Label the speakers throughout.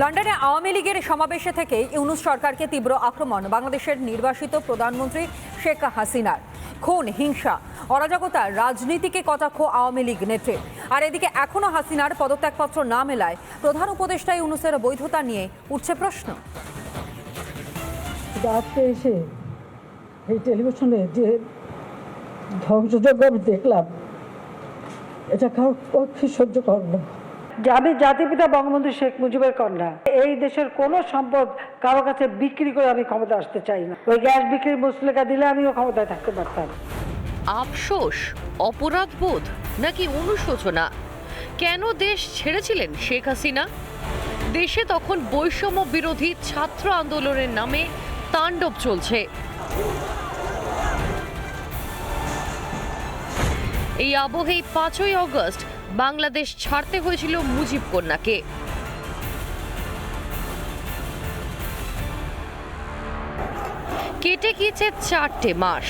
Speaker 1: লন্ডনে আওয়ামী লীগের সমাবেশে থেকে ইউনূস সরকারকে তীব্র আক্রমণ বাংলাদেশের নির্বাসিত প্রধানমন্ত্রী শেখ হাসিনার। খুন, হিংসা, অরাজকতার রাজনীতিকে কটাক্ষ আওয়ামী লীগ নেত্রী। আর এদিকে এখনো হাসিনার পদত্যাগপত্র না মেলায় প্রধান উপদেষ্টা ইউনূসের বৈধতা নিয়ে উঠছে প্রশ্ন।
Speaker 2: আজকে এসে এই টেলিভিশনে যে ধ্বংসযজ্ঞ আমি দেখলাম, এটা কারোর পক্ষে সহ্য করব না। আমি জাতিপিতা বঙ্গবন্ধু শেখ মুজিবের কন্যা। এই দেশের কোনো সম্পদ কারো কাছে বিক্রি করে আমি ক্ষমতা আসতে চাই না। ওই গ্যাস বিক্রির মুসলেখা দিলে আমিও ক্ষমতায় থাকতে পারতাম।
Speaker 3: আফসোস, অপরাধবোধ নাকি অনুশোচনা? কেন দেশ ছেড়েছিলেন শেখ হাসিনা? দেশে তখন বৈষম্য বিরোধী ছাত্র আন্দোলনের নামে তাণ্ডব চলছে। এই আবহেই 5ই অগস্ট বাংলাদেশ ছাড়তে হয়েছিল মুজিব কন্যাকে। কেটে গিয়েছে 4টে মাস।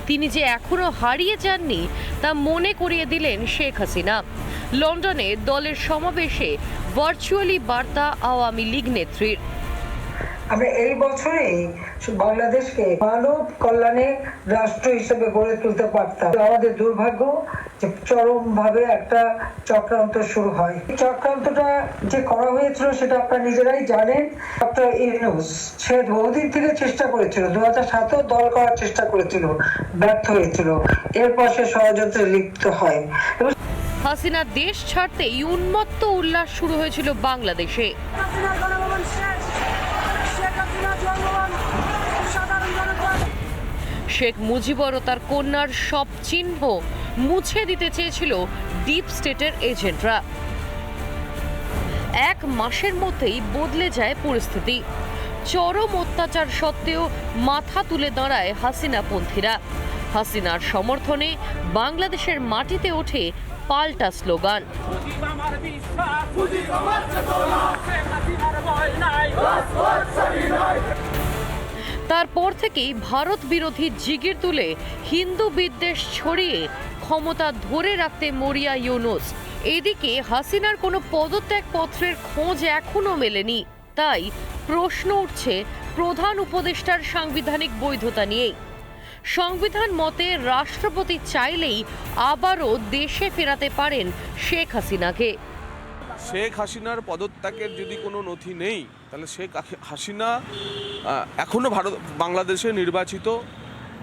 Speaker 3: তিনি যে এখনো হারিয়ে যাননি তা মনে করিয়ে দিলেন শেখ হাসিনা। লন্ডনে দলের সমাবেশে ভার্চুয়ালি বার্তা আওয়ামী লীগ নেত্রীর।
Speaker 2: আমরা এই বছরেই বাংলাদেশকে মানব কল্যাণে রাষ্ট্র হিসেবে গড়ে তুলতে পারতাম। আমাদের দুর্ভাগ্য যে চরমভাবে একটা চক্রান্ত শুরু হয়। চক্রান্তটা যে করা হয়েছিল সেটা আপনারা নিজেরাই জানেন। ডক্টর ইউনূস সে বহুদিন থেকে চেষ্টা করেছিল, 2007 দল করার চেষ্টা করেছিল, ব্যর্থ হয়েছিল। এরপর সে ষড়যন্ত্রে লিপ্ত হয়।
Speaker 3: হাসিনা দেশ ছাড়তেই উন্মত্ত উল্লাস শুরু হয়েছিল বাংলাদেশে। শেখ মুজিবর ও তার কন্যার সব চিহ্ন মুছে দিতে চেয়েছিল ডিপ স্টেটের এজেন্টরা। 1 মাসের মধ্যেই বদলে যায় পরিস্থিতি। চরম অত্যাচার সত্ত্বেও মাথা তুলে দাঁড়ায় হাসিনাপন্থীরা। হাসিনার সমর্থনে বাংলাদেশের মাটিতে ওঠে পাল্টা স্লোগান। তারপর থেকেই ভারত বিরোধী জিগির তুলে হিন্দু বিদ্বেষ ছড়িয়ে ক্ষমতা ধরে রাখতে মরিয়া ইউনূস। এদিকে হাসিনার কোনো পদত্যাগপত্রের খোঁজ এখনো মেলেনি। তাই প্রশ্ন উঠছে প্রধান উপদেষ্টার সাংবিধানিক বৈধতা নিয়েই। সংবিধান মতে রাষ্ট্রপতি চাইলেই আবারও দেশে ফেরাতে পারেন শেখ হাসিনাকে।
Speaker 4: শেখ হাসিনার পদত্যাগের যদি কোনো নথি নেই, তাহলে শেখ হাসিনা এখনও বাংলাদেশের নির্বাচিত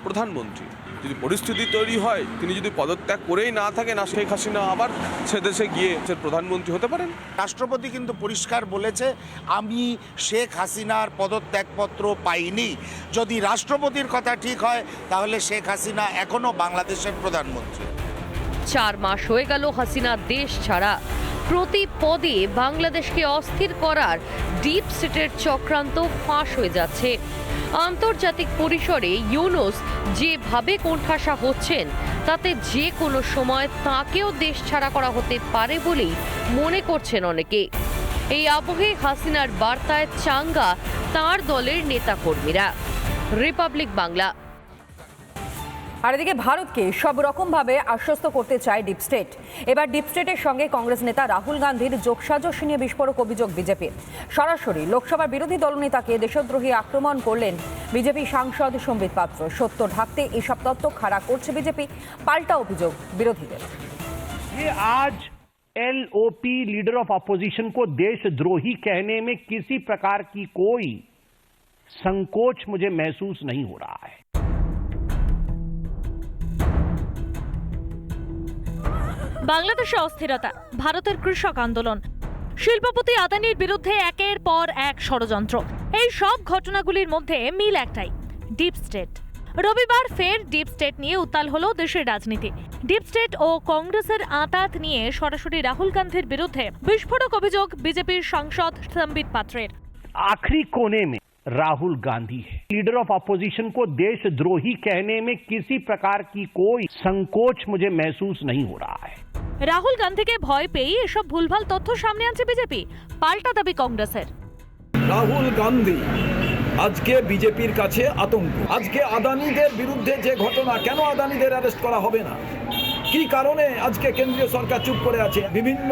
Speaker 4: প্রধানমন্ত্রী। যদি পরিস্থিতি তৈরি হয়, তিনি যদি পদত্যাগ করেই না থাকেন, শেখ হাসিনা আবার সে দেশে গিয়ে প্রধানমন্ত্রী হতে পারেন।
Speaker 5: রাষ্ট্রপতি কিন্তু পরিষ্কার বলেছে, আমি শেখ হাসিনার পদত্যাগপত্র পাইনি। যদি রাষ্ট্রপতির কথা ঠিক হয়, তাহলে শেখ হাসিনা এখনও বাংলাদেশের প্রধানমন্ত্রী।
Speaker 3: 4 মাস হয়ে গেল হাসিনা দেশ ছাড়া। প্রতি পদে বাংলাদেশকে অস্থির করার ডিপ স্টেটের চক্রান্ত ফাঁস হয়ে যাচ্ছে। আন্তর্জাতিক পরিসরে ইউনূস যেভাবে কোণঠাসা হচ্ছেন, তাতে যে কোনো সময় তাঁকেও দেশ ছাড়া করা হতে পারে বলেই মনে করছেন অনেকে। এই আবহে হাসিনার বার্তায় চাঙ্গা তাঁর দলের নেতাকর্মীরা। রিপাবলিক বাংলা।
Speaker 1: আর এদিকে ভারতকে সব রকমভাবে আশ্বস্ত করতে চায় ডিপ স্টেট। এবার ডিপ স্টেটের সঙ্গে কংগ্রেস নেতা রাহুল গান্ধীর যোগসাজশ নিয়ে বিস্ফোরক অভিযোগ বিজেপির। সরাসরি লোকসভার বিরোধী দলনেতাকে দেশদ্রোহী আক্রমণ করলেন বিজেপি সাংসদ সম্বিত পাত্র। সত্য ঢাকতে এসব তথ্য খাড়া করছে বিজেপি। পাল্টা অভিযোগ বিরোধীদের।
Speaker 6: आज एलओपी लीडर ऑफ अपोजिशन को देशद्रोही कहने में किसी प्रकार की कोई संकोच मुझे महसूस नहीं हो रहा है।
Speaker 7: বাংলাদেশে অস্থিরতা, ভারতের কৃষক আন্দোলন, শিল্পপতি আদানির বিরুদ্ধে একের পর এক ষড়যন্ত্র। এই সব ঘটনাগুলির মধ্যে মিল একটাই, ডিপ স্টেট। রবিবার ফের ডিপ স্টেট নিয়ে উত্তাল হলো দেশের রাজনীতি। ডিপ স্টেট ও কংগ্রেসের আঁতাত নিয়ে সরাসরি রাহুল গান্ধীর বিরুদ্ধে বিস্ফোরক অভিযোগ বিজেপির সাংসদ সম্বিত পাত্রের।
Speaker 6: आखिरी कोने में राहुल गांधी है। लीडर ऑफ अपोजिशन को देशद्रोही कहने में किसी प्रकार की कोई संकोच मुझे महसूस नहीं हो रहा है।
Speaker 7: রাহুল গান্ধীকে ভয় পেয়ে এসব ভুলভাল তথ্য সামনে আনছে বিজেপি। পাল্টা দাবি কংগ্রেসের।
Speaker 8: রাহুল গান্ধী আজকে বিজেপির কাছে আতঙ্ক। আজকে আদানিদের বিরুদ্ধে যে ঘটনা, কেন আদানিদের অ্যারেস্ট করা হবে না? কি কারণে আজকে কেন্দ্রীয় সরকার চুপ করে আছে? বিভিন্ন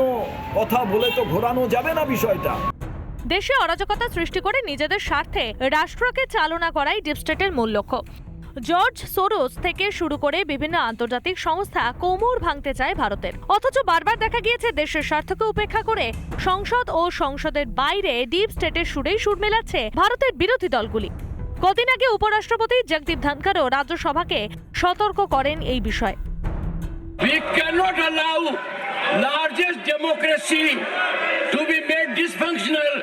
Speaker 8: কথা বলে তো ঘোরানো যাবে না বিষয়টা।
Speaker 7: দেশে অরাজকতা সৃষ্টি করে নিজেদের স্বার্থে রাষ্ট্রকে চালনা করাই ডিপ স্টেটের মূল লক্ষ্য। জর্জ সোরোস থেকে শুরু করে বিভিন্ন আন্তর্জাতিক সংস্থা কোমর ভাঙতে চায় ভারতের, অথচ বারবার দেখা গিয়েছে দেশের স্বার্থকে উপেক্ষা করে সংসদ ও সংসদের বাইরে ডিপ স্টেটের সুরেই সুর মেলাচ্ছে ভারতের বিরোধী দলগুলি। কদিন আগে উপরাষ্ট্রপতি জগদীপ ধনখড়ও রাজ্যসভাকে সতর্ক করেন এই বিষয়ে।
Speaker 9: We cannot allow largest democracy to be made dysfunctional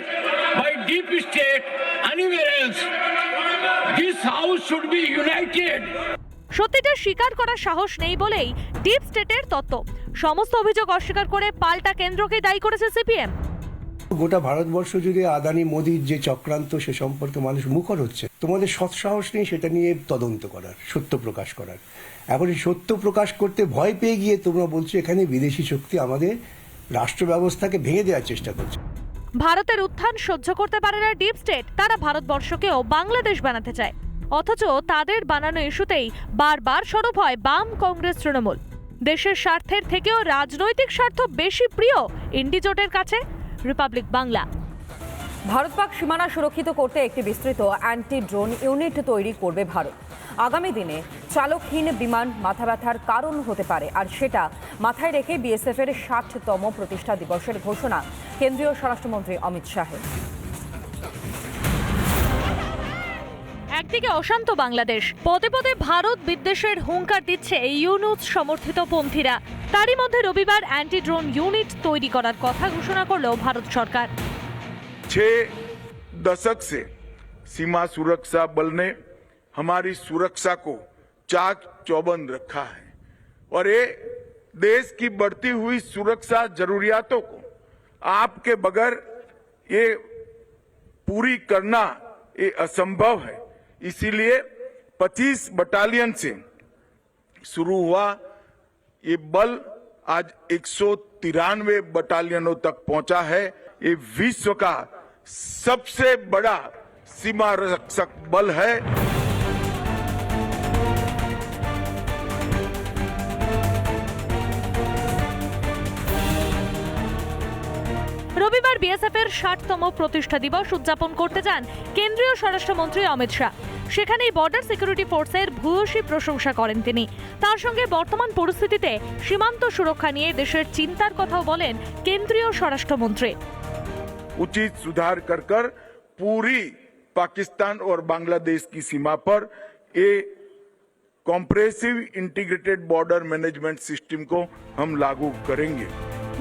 Speaker 9: by deep state anywhere else. This house should be united.
Speaker 7: সত্যিটা স্বীকার করার সাহস নেই বলেই ডিপ স্টেটের তত্ত্ব। সমস্ত অভিযোগ অস্বীকার করে পাল্টা কেন্দ্রকে দায়ী করেছে সিপিএম।
Speaker 10: গোটা ভারতবর্ষ জুড়ে আদানি মোদির যে চক্রান্ত সে সম্পর্কে মানুষ মুখর হচ্ছে। তোমাদের সৎসাহস নেই সেটা নিয়ে তদন্ত করার, সত্য প্রকাশ করার। এখন এই সত্য প্রকাশ করতে ভয় পেয়ে গিয়ে তোমরা বলছো এখানে বিদেশি শক্তি আমাদের রাষ্ট্র ব্যবস্থাকে ভেঙে দেওয়ার চেষ্টা করছে।
Speaker 7: ভারতের উত্থান সহ্য করতে পারে না ডিপ স্টেট, তারা ভারতবর্ষকেও বাংলাদেশ বানাতে চায়। অথচ তাদের বানানো ইস্যুতেই বারবার সরব হয় বাম, কংগ্রেস, তৃণমূল। দেশের স্বার্থের থেকেও রাজনৈতিক স্বার্থ বেশি প্রিয় ইন্ডি জোটের কাছে। রিপাবলিক বাংলা।
Speaker 1: ভারত পাক সীমানা সুরক্ষিত করতে একটি বিস্তৃত অ্যান্টি ড্রোন ইউনিট তৈরি করবে ভারত। আগামী দিনে চালকহীন বিমান মাথা ব্যথার কারণ হতে পারে, আর সেটা মাথায় রেখে বিএসএফ এর 60তম প্রতিষ্ঠা দিবসের ঘোষণা কেন্দ্রীয় স্বরাষ্ট্রমন্ত্রী অমিত শাহের।
Speaker 7: একদিকে অশান্ত বাংলাদেশ, পদে পদে ভারত বিদ্বেষের হুঙ্কার দিচ্ছে ইউনুস সমর্থিত পন্থীরা। তারই মধ্যে রবিবার অ্যান্টি ড্রোন ইউনিট তৈরি করার কথা ঘোষণা করল ভারত সরকার।
Speaker 11: 6 दशक से सीमा सुरक्षा बल ने हमारी सुरक्षा को चाक चौबंद रखा है और ये देश की बढ़ती हुई सुरक्षा जरूरियातों को आपके बगैर ये पूरी करना ये असंभव है। इसीलिए 25 बटालियन से शुरू हुआ ये बल आज 193 बटालियनों तक पहुंचा है। ये विश्व का सबसे बड़ा सीमा रक्षक बल है।
Speaker 7: রবিবার বিএসএফ এর 60তম প্রতিষ্ঠা দিবস উদযাপন করতে যান কেন্দ্রীয় স্বরাষ্ট্রমন্ত্রী অমিত শাহ। সেখানেই বর্ডার সিকিউরিটি ফোর্সের ভূয়সী প্রশংসা করেন তিনি। তার সঙ্গে বর্তমান পরিস্থিতিতে সীমান্ত সুরক্ষা নিয়ে দেশের চিন্তার কথাও বলেন কেন্দ্রীয় স্বরাষ্ট্রমন্ত্রী।
Speaker 11: उचित सुधार कर कर पूरी पाकिस्तान और बांग्लादेश की सीमा पर ये compressive integrated border management system को हम लागू करेंगे।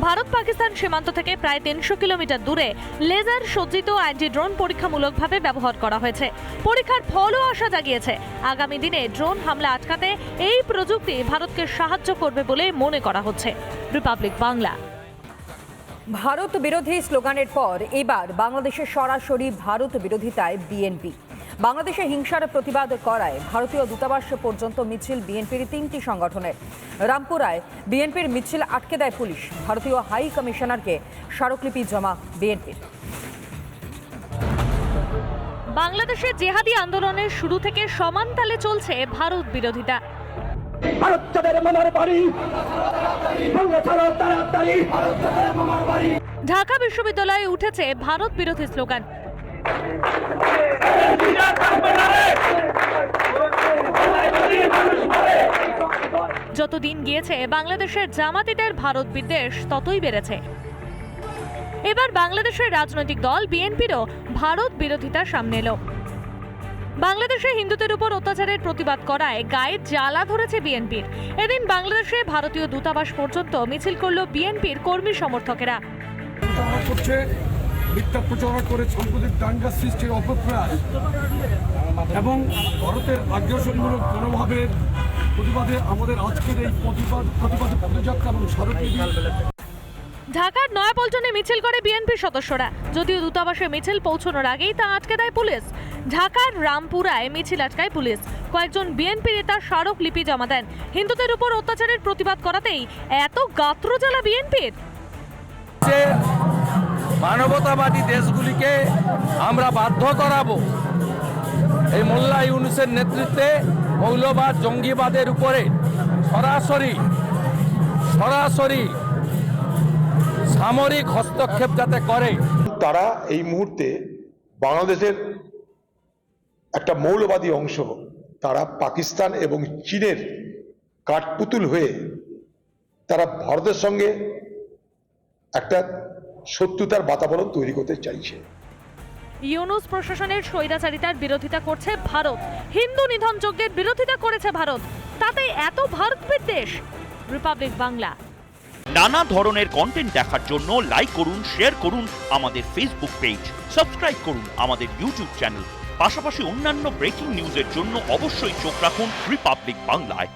Speaker 7: ভারত পাকিস্তান সীমান্ত থেকে প্রায় 300 কিলোমিটার দূরে লেজার সজ্জিত অ্যান্টি ড্রোন পরীক্ষামূলকভাবে ব্যবহার করা হয়েছে। পরীক্ষার ফলও আশা জাগিয়েছে। আগামী দিনে ড্রোন হামলা আটকাতে এই প্রযুক্তি ভারতকে সাহায্য করবে বলে মনে করা হচ্ছে। রিপাবলিক বাংলা।
Speaker 1: ভারত বিরোধী স্লোগানের পর এবার বাংলাদেশে সরাসরি ভারত বিরোধিতায় বিএনপি। বাংলাদেশে হিংসার প্রতিবাদ করায় ভারতীয় দূতাবাস পর্যন্ত মিছিল বিএনপির 3টি সংগঠনের। রামপুরায় বিএনপির মিছিল আটকে দেয় পুলিশ। ভারতীয় হাই কমিশনারকে স্মারকলিপি জমা বিএনপির।
Speaker 7: বাংলাদেশে জেহাদি আন্দোলনের শুরু থেকে সমান তালে চলছে ভারত বিরোধিতা। ঢাকা বিশ্ববিদ্যালয়ে উঠেছে ভারত বিরোধী স্লোগান। যতদিন গিয়েছে বাংলাদেশের জামাতিদের ভারত বিদ্বেষ ততই বেড়েছে। এবার বাংলাদেশের রাজনৈতিক দল বিএনপিরও ভারত বিরোধিতা সামনে এলো। বাংলাদেশে হিন্দুদের উপর অত্যাচারের প্রতিবাদ করায় গায়ে জ্বালা ধরেছে বিএনপির। এদিন বাংলাদেশে ভারতীয় দূতাবাস পর্যন্ত মিছিল করল বিএনপির কর্মী সমর্থকেরা।
Speaker 8: মিথ্যা প্রচার করে সাম্প্রদায়িক দাঙ্গা সৃষ্টির অপপ্রয়াস এবং ভারতের আগ্রাসনমূলক মনোভাবের প্রতিবাদে আমাদের আজকের এই প্রতিবাদ পদযাত্রা এবং স্মারকলিপি।
Speaker 7: ঢাকার নয়াপল্টনে মিছিল করে বিএনপি সদস্যরা। যদিও দূতাবাসে মিছিল পৌঁছানোর আগেই তা আটকে দেয় পুলিশ। ঢাকার রামপুরায় মিছিল আটকায় পুলিশ। কয়েকজন বিএনপি নেতা স্মারকলিপি জমা দেন। হিন্দুদের উপর অত্যাচারের প্রতিবাদ করাতেই এত গাত্রজ্বালা বিএনপির।
Speaker 12: মানবতাবাদী দেশগুলিকে আমরা বাধ্য করাবো এই মোল্লা ইউনুসের নেতৃত্বে মৌলবাদ জঙ্গিবাদের উপরে সরাসরি সামরিক হস্তক্ষেপ যাতে করে।
Speaker 13: তারা এই মুহূর্তে বাংলাদেশের একটা মৌলবাদী অংশ, তারা পাকিস্তান এবং চীনের কাঠপুতুল হয়ে তারা ভারতের সঙ্গে একটা শত্রুতার বাতাবরণ তৈরি করতে চাইছে।
Speaker 7: ইউনূস প্রশাসনের স্বৈরাচারিতার বিরোধিতা করছে ভারত, হিন্দু নিধন যজ্ঞের বিরোধিতা করেছে ভারত, তাতে এত ভারত বিদ্বেষ। রিপাবলিক বাংলা।
Speaker 14: নানা ধরনের কন্টেন্ট দেখার জন্য লাইক করুন, শেয়ার করুন আমাদের ফেসবুক পেজ, সাবস্ক্রাইব করুন আমাদের ইউটিউব চ্যানেল। পাশাপাশি অন্যান্য ব্রেকিং নিউজের জন্য অবশ্যই চোখ রাখুন রিপাবলিক বাংলায়।